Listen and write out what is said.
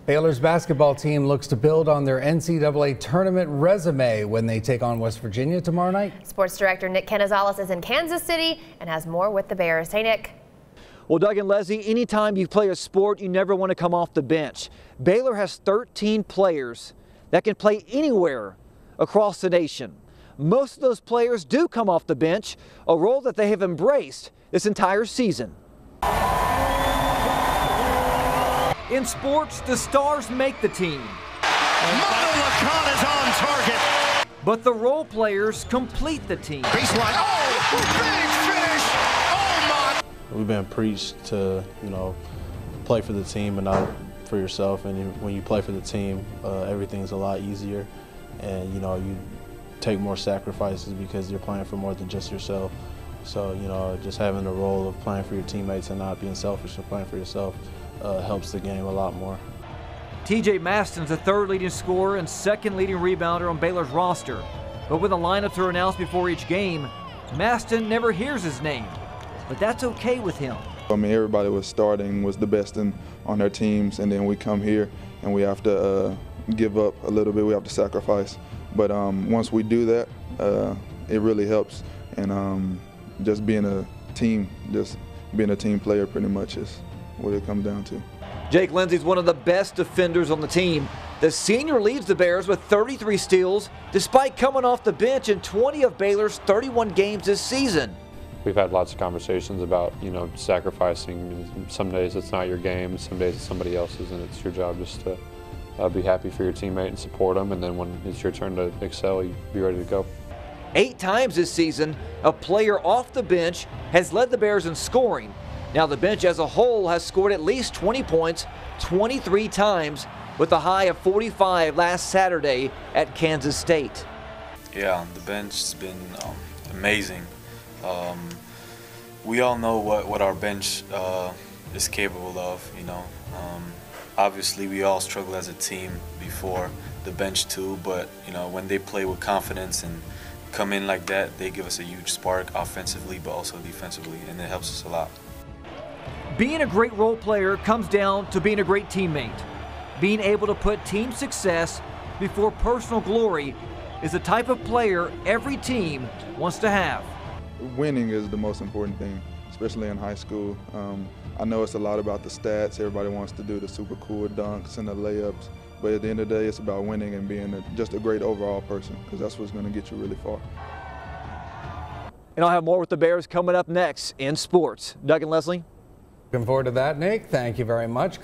Baylor's basketball team looks to build on their NCAA tournament resume when they take on West Virginia tomorrow night. Sports director Nick Canizales is in Kansas City and has more with the Bears. Hey, Nick. Well, Doug and Leslie, anytime you play a sport, you never want to come off the bench. Baylor has 13 players that can play anywhere across the nation. Most of those players do come off the bench, a role that they have embraced this entire season. In sports, the stars make the team. Lacan is on target. But the role players complete the team. Baseline. Oh, big finish. Oh, my. We've been preached to, play for the team and not for yourself. And when you play for the team, everything's a lot easier. And, you take more sacrifices because you're playing for more than just yourself. So, just having the role of playing for your teammates and not being selfish and playing for yourself helps the game a lot more. TJ Maston's the third leading scorer and second leading rebounder on Baylor's roster. But when the lineups are announced before each game, Maston never hears his name. But that's okay with him. I mean, everybody was starting, was the best on their teams, and then we come here and we have to give up a little bit, we have to sacrifice. But once we do that, it really helps. And just being a team player pretty much is what it comes down to. Jake Lindsey's one of the best defenders on the team. The senior leads the Bears with 33 steals, despite coming off the bench in 20 of Baylor's 31 games this season. We've had lots of conversations about, sacrificing. Some days it's not your game, some days it's somebody else's, and it's your job just to be happy for your teammate and support them, and then when it's your turn to excel, you be ready to go. 8 times this season, a player off the bench has led the Bears in scoring. Now the bench as a whole has scored at least 20 points 23 times, with a high of 45 last Saturday at Kansas State. Yeah, the bench has been amazing. We all know what our bench is capable of, Obviously, we all struggle as a team before the bench too, but when they play with confidence and come in like that, they give us a huge spark offensively, but also defensively, and it helps us a lot. Being a great role player comes down to being a great teammate. Being able to put team success before personal glory is the type of player every team wants to have. Winning is the most important thing, especially in high school. I know it's a lot about the stats. Everybody wants to do the super cool dunks and the layups, but at the end of the day, it's about winning and being just a great overall person, because that's what's going to get you really far. And I'll have more with the Bears coming up next in sports. Doug and Leslie. Looking forward to that, Nick. Thank you very much.